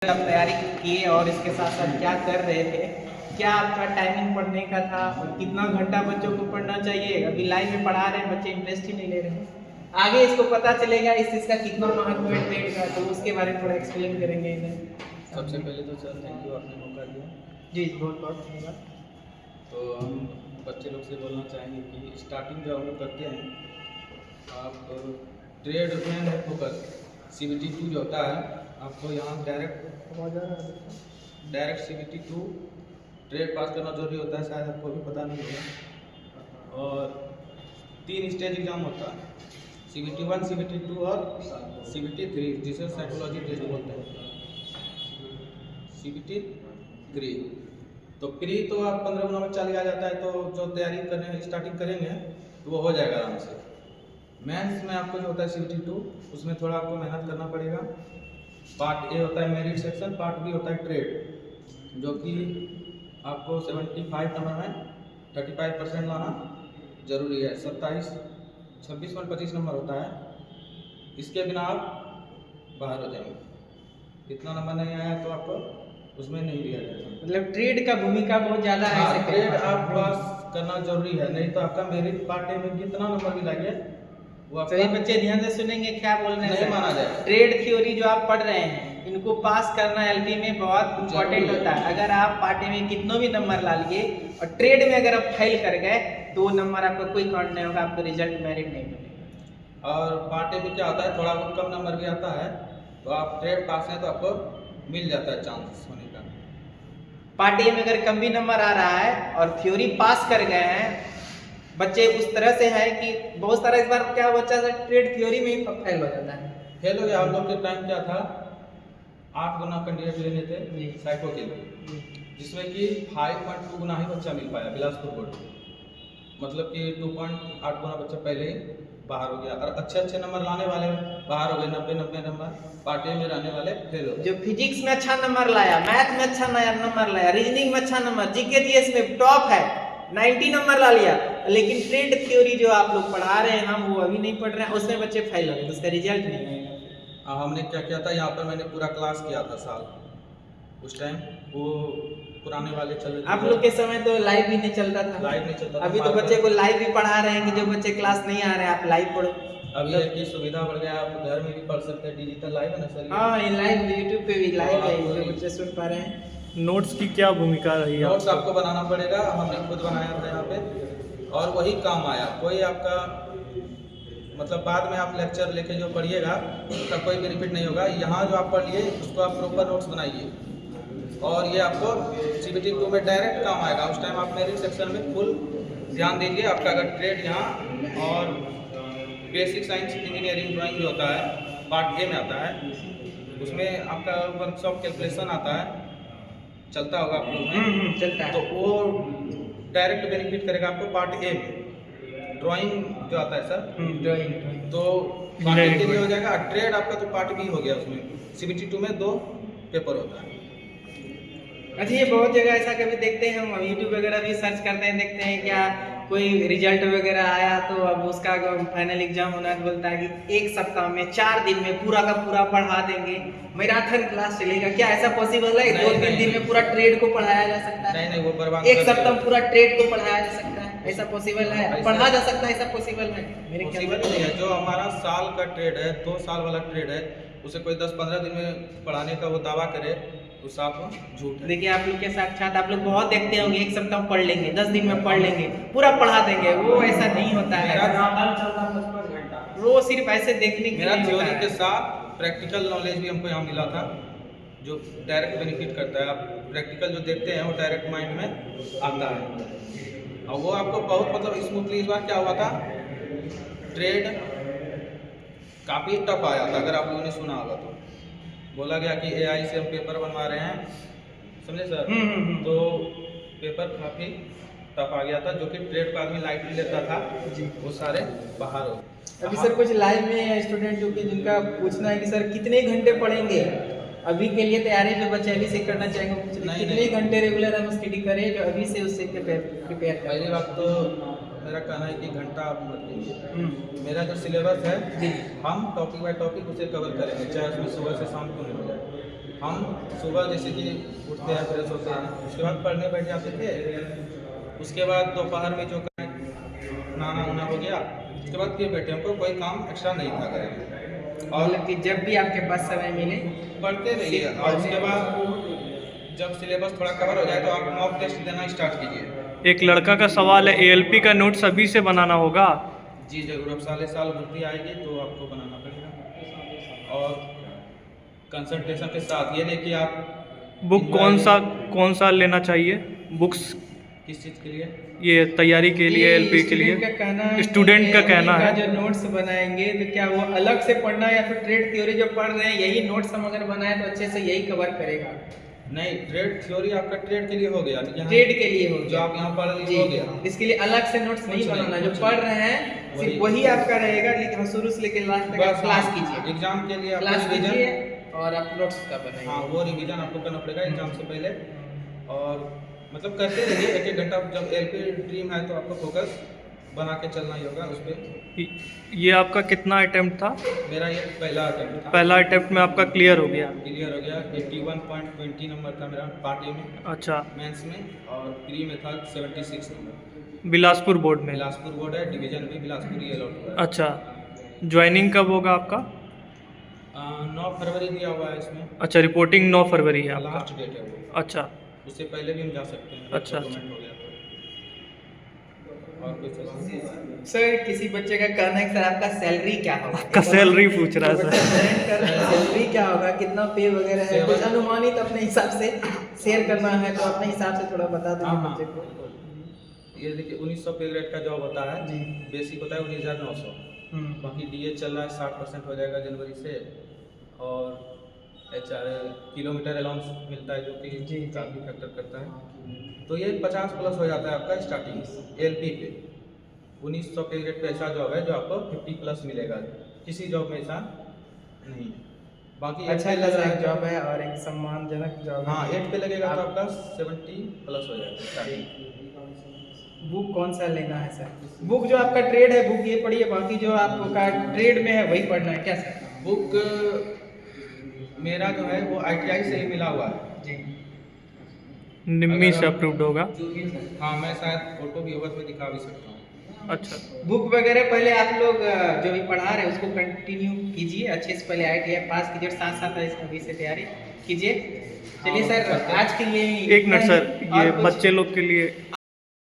आप तैयारी किए और इसके साथ साथ क्या कर रहे थे, क्या आपका टाइमिंग पढ़ने का था, कितना घंटा बच्चों को पढ़ना चाहिए? अभी लाइव में पढ़ा रहे हैं, बच्चे इंटरेस्ट ही नहीं ले रहे हैं। आगे इसको पता चलेगा इस चीज़ का कितना महत्व है ट्रेड का, तो उसके बारे में थोड़ा एक्सप्लेन करेंगे इन्हें। सबसे पहले तो सर थैंक यू, आपने मौका दिया। जी बहुत बहुत धन्यवाद। तो हम बच्चे लोग से बोलना चाहेंगे कि स्टार्टिंग जो हम लोग करते हैं, आप ट्रेड में है फोकस। CBT 2 जो होता है, आपको यहाँ डायरेक्ट CBT 2 ट्रेड पास करना जरूरी होता है, शायद आपको भी पता नहीं होगा। और 3 स्टेज एग्जाम होता है, CBT 1, CBT 2 और CBT 3, जिसे साइकोलॉजी टेस्ट बोलते हैं। CBT 3 तो प्री तो आप 15 मिनट चल आ जाता है, तो जो तैयारी करने स्टार्टिंग करेंगे तो वो हो जाएगा आराम से। मेंस में आपको जो होता है CBT 2, उसमें थोड़ा आपको मेहनत करना पड़ेगा। पार्ट ए होता है मेरिट सेक्शन, पार्ट बी होता है ट्रेड, जो कि आपको 75 नंबर में 35% लाना जरूरी है। 26 में 25 नंबर होता है, इसके बिना आप बाहर हो जाएंगे। इतना नंबर नहीं आया तो आपको उसमें नहीं लिया जाएगा। मतलब ट्रेड का भूमिका बहुत ज़्यादा है। हाँ, ट्रेड आप पास करना जरूरी है, नहीं तो आपका मेरिट पार्ट ए में कितना नंबर भी लाइए वो सभी बच्चे ध्यान से सुनेंगे क्या बोल रहे हैं। नहीं माना जाएगा। ट्रेड थ्योरी जो आप पढ़ रहे हैं, इनको पास करना एलपी में बहुत इम्पोर्टेंट होता है। अगर आप पार्ट ए में कितनों भी नंबर ला लिए और ट्रेड में अगर आप फेल कर गए तो वो नंबर आपका कोई काउंट नहीं होगा, आपको रिजल्ट मेरिट नहीं मिलेगा। और पार्ट ए में क्या होता है, थोड़ा बहुत कम नंबर भी आता है तो आप ट्रेड पास हैं तो आपको मिल जाता है चांस होने का। पार्ट ए में अगर कम भी नंबर आ रहा है और थ्योरी पास कर गए हैं, बच्चे उस तरह से है कि बहुत सारा इस बार क्या बच्चा ट्रेड थ्योरी में ही फेल हो जाता है। फेल हो गया। हम लोग के टाइम क्या था, 8 गुना कैंडिडेट लेने थे साइको के लिए, जिसमें कि 5.2 गुना ही बच्चा मिल पाया बिलासपुर बोर्ड में। मतलब कि 2.8 गुना बच्चा पहले ही बाहर हो गया, और अच्छे नंबर लाने वाले बाहर हो गए। 90 नंबर पार्ट ए में रहने वाले फेल हो गए। जो फिजिक्स में अच्छा नंबर लाया, मैथ में अच्छा नंबर लाया, रीजनिंग में अच्छा नंबर, जीके जीएस में टॉप है, 90 नंबर ला लिया, लेकिन ट्रेड थ्योरी जो आप लोग पढ़ा रहे हैं, हम वो अभी नहीं पढ़ रहे हैं, उसमें बच्चे फेल हो गए, उसका रिजल्ट नहीं आएगा। हमने क्या किया था, यहाँ पर मैंने पूरा क्लास किया था साल, उस टाइम वो पुराने वाले चल। आप लोग के समय तो लाइव भी नहीं चलता था। लाइव नहीं चलता था। अभी तो बच्चे को लाइव भी पढ़ा रहे हैं कि जो बच्चे क्लास नहीं आ रहे हैं आप लाइव पढ़ो। अभी है कि सुविधा बढ़ गया, आप घर में भी पढ़ सकते हैं, डिजिटल लाइव है ना सर। हाँ, ये लाइव यूट्यूब पे भी लाइव है, जो बच्चे सुन पा रहे हैं। नोट्स की क्या भूमिका रही? नोट्स आपको बनाना पड़ेगा, हमने खुद बनाया था यहाँ पे, और वही काम आया। कोई आपका मतलब बाद में आप लेक्चर लेके जो पढ़िएगा उसका कोई बेनिफिट नहीं होगा। यहाँ जो आप पढ़िए उसको आप प्रॉपर नोट्स बनाइए, और ये आपको CBT 2 में डायरेक्ट काम आएगा। उस टाइम आप मेरिट सेक्शन में फुल ध्यान दीजिए। आपका अगर ट्रेड यहाँ और बेसिक साइंस इंजीनियरिंग ड्राइंग जो होता है पार्ट ए में आता है, उसमें आपका वर्कशॉप कैलकुलेशन आता है, चलता होगा आप लोग में, चलता है। तो वो डायरेक्ट बेनिफिट करेगा आपको पार्ट ए में। ड्राइंग जो आता है सर, ड्राइंग तो पार्ट ए के लिए हो जाएगा। ट्रेड आपका तो पार्ट बी हो गया, उसमें CBT 2 में 2 पेपर होता है। अच्छा, ये बहुत जगह ऐसा कभी देखते हैं, हम यूट्यूब वगैरह भी सर्च करते हैं, देखते हैं क्या कोई रिजल्ट वगैरह आया तो अब उसका फाइनल एग्जाम होना है, बोलता है कि 1 सप्ताह में 4 दिन में पूरा का पूरा पढ़ा देंगे, मैराथन क्लास चलेगा। क्या ऐसा पॉसिबल है? 2-3 दिन में पूरा ट्रेड को पढ़ाया जा सकता है? नहीं, वो बर्बाद 1 सप्ताह में पूरा ट्रेड को पढ़ाया जा सकता है? ऐसा पॉसिबल है? पढ़ा जा सकता है, ऐसा पॉसिबल है? मेरे ख्याल पॉसिबल नहीं है। जो हमारा साल का ट्रेड है, 2 साल वाला ट्रेड है, उसे कोई 10-15 दिन में पढ़ाने का वो दावा करे तो साफ झूठ है। देखिए, आप लोग के साक्षात आप लोग बहुत देखते होंगे, 1 सप्ताह पढ़ लेंगे, 10 दिन में पढ़ लेंगे, पूरा पढ़ा देंगे, वो ऐसा नहीं होता है। वो सिर्फ ऐसे देखने के मेरा लिए थ्योरी होता है। के साथ प्रैक्टिकल नॉलेज भी हमको यहाँ मिला था, जो डायरेक्ट बेनिफिट करता है। आप प्रैक्टिकल जो देखते हैं वो डायरेक्ट माइंड में आता है, और वो आपको बहुत मतलब स्मूथली। इस बार क्या हुआ था, ट्रेड काफ़ी टफ आया था, अगर आप लोगों ने सुना होगा तो। बोला गया कि AI से हम पेपर बनवा रहे हैं, समझे सर। तो पेपर काफ़ी टफ आ गया था, जो कि ट्रेड का आदमी लाइटली लेता था, वो सारे बाहर हो। अभी सर कुछ लाइव में स्टूडेंट जो कि जिनका पूछना है कि सर कितने घंटे पढ़ेंगे, अभी के लिए तैयारी जो बच्चे अभी से करना चाहेंगे, कितने घंटे रेगुलर हम स्टडी करें जो अभी से उससे प्रिपेयर करें? पहली बात तो मेरा कहना है कि घंटा आप मत लीजिए। मेरा जो सिलेबस है, हम टॉपिक बाय टॉपिक उसे कवर करेंगे, चाहे उसमें सुबह से शाम को नहीं हो जाए। हम सुबह जैसे कि उठते हैं, फ्रेश होते हैं, उसके बाद पढ़ने बैठ जाते थे। उसके बाद दोपहर में जो नहाना उना हो गया, उसके बाद फिर बैठे, हमको कोई काम एक्स्ट्रा नहीं था करें। और मतलब कि जब भी आपके पास समय मिले पढ़ते रहिए, और उसके बाद जब सिलेबस थोड़ा कवर हो जाए तो आप मॉक टेस्ट देना स्टार्ट कीजिए। एक लड़का का सवाल है, एएलपी का नोट सभी से बनाना होगा? जी जरूर, अब साल साल भर्ती आएगी तो आपको बनाना पड़ेगा, और कंसंट्रेशन के साथ। ये नहीं कि आप बुक कौन सा लेना चाहिए? बुक्स किस चीज़ के लिए? ये तैयारी के लिए, एएलपी के लिए? स्टूडेंट का कहना है जो नोट्स बनाएंगे तो क्या वो अलग से पढ़ना है, या फिर ट्रेड थ्योरी जो पढ़ रहे हैं यही नोट्स हम अगर बनाए तो अच्छे से यही कवर करेगा? नहीं, ट्रेड थ्योरी आपका ट्रेड के लिए हो गया, ट्रेड के लिए हो जो गया, आप यहाँ पढ़ जी, लिए हो गया। इसके लिए अलग से नोट्स नहीं कुछ नहीं, बनाना, जो कुछ पढ़ नहीं। रहे हैं वही। सिर्फ वही आपका रहेगा, लेकिन शुरू से लेकर लास्ट तक आप क्लास कीजिए, एग्जाम के लिए क्लास आपको कीजिए रिवीजन, और आप नोट्स का बनाइए। हाँ वो रिवीजन आपको करना पड़ेगा एग्जाम से पहले। और मतलब करते रहिए, 1-1 घंटा। जब एलपी ड्रीम है तो आपको फोकस बना के चलना ही होगा उस पर। ये आपका कितना अटेम्प्ट था? मेरा ये पहला अटेम्प्ट था। पहला अटेम्प्ट में आपका क्लियर हो गया? क्लियर हो गया। 81.20 नंबर था मेरा पार्ट ए में, अच्छा, मेंस में, और प्री में था 76 नंबर। बिलासपुर बोर्ड में? बिलासपुर बोर्ड है, डिवीजन भी बिलासपुर ही अलॉट हुआ है। अच्छा, ज्वाइनिंग कब होगा आपका? 9 फरवरी दिया हुआ है इसमें, अच्छा, रिपोर्टिंग 9 फरवरी है आपका? लास्ट डेट है वो। अच्छा उससे पहले भी हम जा सकते हैं। अच्छा, डॉक्यूमेंट हो गया तो। और कुछ सवाल? सर किसी बच्चे का कहना है कि सर आपका सैलरी क्या होगा? आपका सैलरी पूछ रहा है सर। सैलरी क्या होगा, कितना पे वगैरह है, कुछ 7 अनुमानित अपने हिसाब से शेयर करना है तो अपने हिसाब से थोड़ा बता दीजिए हाँ, बच्चे को। ये देखिए 1900 पे ग्रेड का जॉब होता है जी। बेसिक होता है 19,900। बाकी डीए चल रहा है 60% हो जाएगा जनवरी से, और HR किलोमीटर अलाउंस मिलता है जो कि जी। काफ़ी फैक्टर करता है। तो ये 50 प्लस हो जाता है आपका स्टार्टिंग एलपी पे। 1900 पे ग्रेड पे ऐसा जॉब है जो आपको 50 प्लस मिलेगा, किसी जॉब में ऐसा नहीं है। बाकी अच्छा लग रहा है जॉब है और एक सम्मानजनक जॉब है। हाँ 8 पे लगेगा तो आपका 70 प्लस हो जाएगा स्टार्टिंग। बुक कौन सा लेना है सर? बुक जो आपका ट्रेड है बुक ये पढ़िए, बाकी जो आपका ट्रेड में है वही पढ़ना है क्या सर? बुक मेरा जो है वो ITI से ही मिला हुआ है जी। निम्मी से अप्रूव्ड होगा? हाँ, मैं शायद फोटो भी होगा तो दिखा भी सकता हूँ। अच्छा, बुक वगैरह पहले आप लोग जो भी पढ़ा रहे हैं उसको कंटिन्यू कीजिए अच्छे से, पहले ITI पास कीजिए, साथ साथ अभी से तैयारी कीजिए। चलिए सर आज के लिए एक मिनट सर, इतना ही। ये और कुछ- बच्चे लोग के लिए